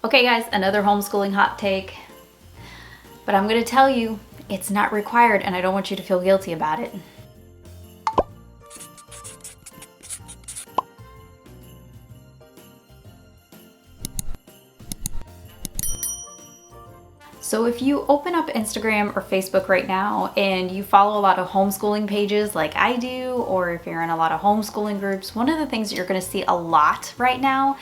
Okay guys, another homeschooling hot take, but I'm going to tell you it's not required and I don't want you to feel guilty about it. So if you open up Instagram or Facebook right now and you follow a lot of homeschooling pages like I do, or if you're in a lot of homeschooling groups, one of the things that you're going to see a lot right now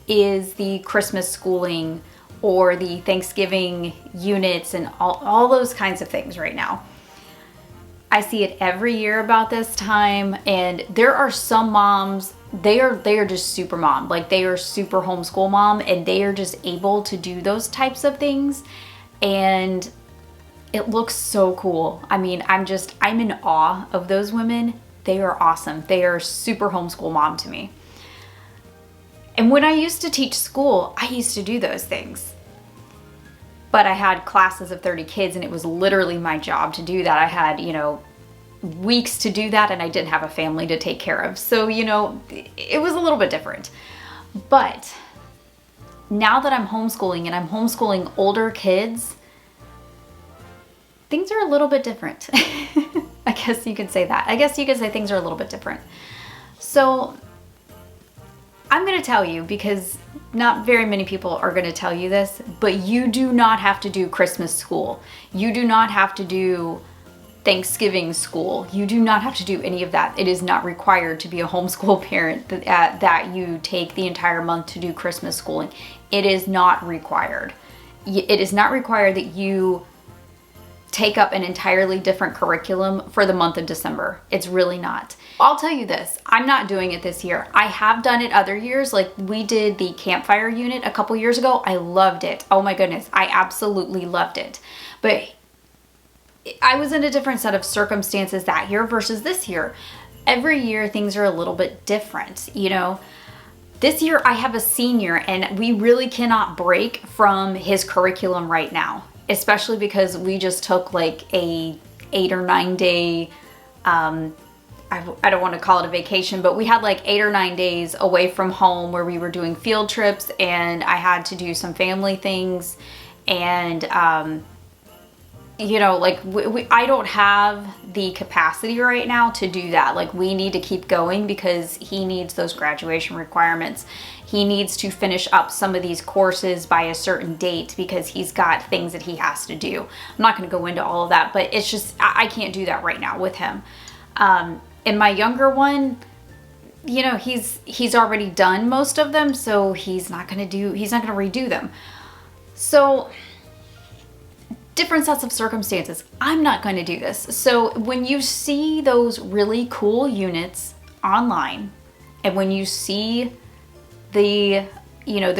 is the Christmas schooling or the Thanksgiving units and all those kinds of things right now. I see it every year about this time, and there are some moms, they are just super mom, like they are super homeschool mom, and they are just able to do those types of things, and it looks so cool. I mean, I'm in awe of those women. They are awesome. They are super homeschool mom to me. And when I used to teach school, I used to do those things. But I had classes of 30 kids and it was literally my job to do that. I had, weeks to do that and I didn't have a family to take care of. So, it was a little bit different. But now that I'm homeschooling and I'm homeschooling older kids, things are a little bit different. I guess you could say that. I guess you could say things are a little bit different. So I'm going to tell you, because not very many people are going to tell you this, but you do not have to do Christmas school. You do not have to do Thanksgiving school. You do not have to do any of that. It is not required to be a homeschool parent that you take the entire month to do Christmas schooling. It is not required. It is not required that you take up an entirely different curriculum for the month of December. It's really not. I'll tell you this, I'm not doing it this year. I have done it other years, like we did the campfire unit a couple years ago. I loved it. Oh my goodness, I absolutely loved it. But I was in a different set of circumstances that year versus this year. Every year things are a little bit different, This year I have a senior and we really cannot break from his curriculum right now, especially because we just took like a 8 or 9 day, I don't want to call it a vacation, but we had like 8 or 9 days away from home where we were doing field trips and I had to do some family things. And, I don't have the capacity right now to do that. Like we need to keep going because he needs those graduation requirements. He needs to finish up some of these courses by a certain date because he's got things that he has to do. I'm not going to go into all of that, but it's just, I can't do that right now with him. And my younger one, he's already done most of them, so he's not going to redo them. So different sets of circumstances. I'm not going to do this. So when you see those really cool units online, and when you see the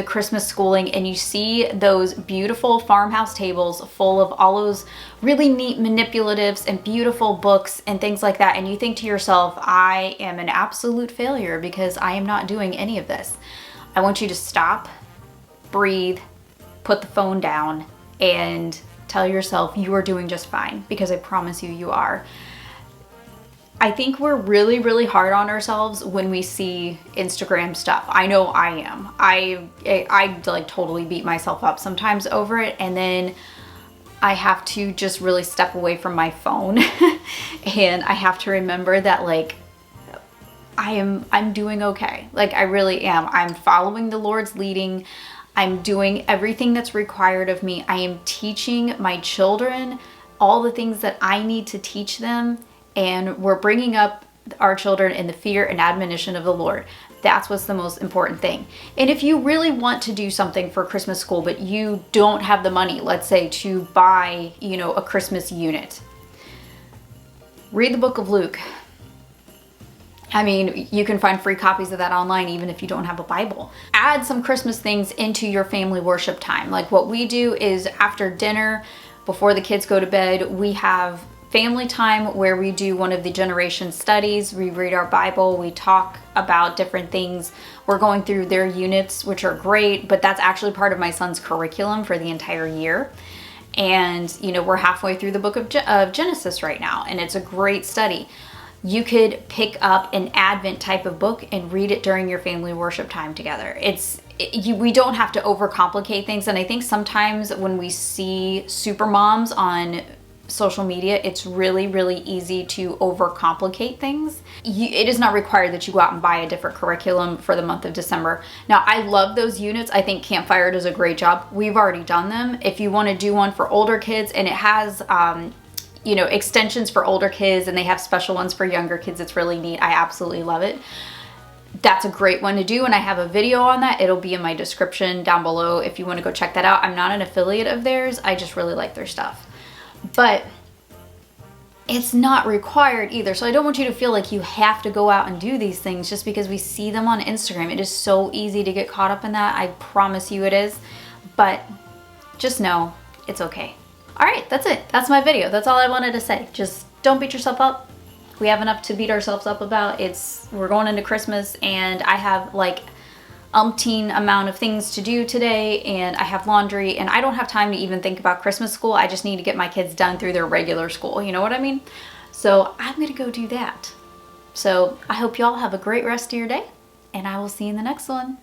Christmas schooling and you see those beautiful farmhouse tables full of all those really neat manipulatives and beautiful books and things like that, and you think to yourself, I am an absolute failure because I am not doing any of this. I want you to stop, breathe, put the phone down, and tell yourself you are doing just fine, because I promise you, you are. I think we're really, really hard on ourselves when we see Instagram stuff. I know I am. I like totally beat myself up sometimes over it, and then I have to just really step away from my phone and I have to remember that like I'm doing okay. Like I really am. I'm following the Lord's leading. I'm doing everything that's required of me. I am teaching my children all the things that I need to teach them. And we're bringing up our children in the fear and admonition of the Lord. That's what's the most important thing. And if you really want to do something for Christmas school, but you don't have the money, let's say, to buy, a Christmas unit, read the book of Luke. I mean, you can find free copies of that online even if you don't have a Bible. Add some Christmas things into your family worship time. Like what we do is after dinner, before the kids go to bed, we have family time where we do one of the generation studies. We read our Bible, we talk about different things. We're going through their units, which are great, but that's actually part of my son's curriculum for the entire year. And, we're halfway through the book of Genesis right now, and it's a great study. You could pick up an Advent type of book and read it during your family worship time together. It's we don't have to overcomplicate things. And I think sometimes when we see super moms on social media, it's really, really easy to overcomplicate things. It is not required that you go out and buy a different curriculum for the month of December. Now, I love those units. I think Campfire does a great job. We've already done them. If you want to do one for older kids, and it has you know, extensions for older kids, and they have special ones for younger kids, it's really neat. I absolutely love it. That's a great one to do, and I have a video on that. It'll be in my description down below if you want to go check that out. I'm not an affiliate of theirs. I just really like their stuff. But it's not required either. So I don't want you to feel like you have to go out and do these things just because we see them on Instagram. It is so easy to get caught up in that. I promise you it is. But just know it's okay. All right, that's it. That's my video. That's all I wanted to say. Just don't beat yourself up. We have enough to beat ourselves up about. We're going into Christmas, and I have like umpteen amount of things to do today, and I have laundry, and I don't have time to even think about Christmas school. I just need to get my kids done through their regular school. You know what I mean? So I'm gonna go do that. So I hope y'all have a great rest of your day, and I will see you in the next one.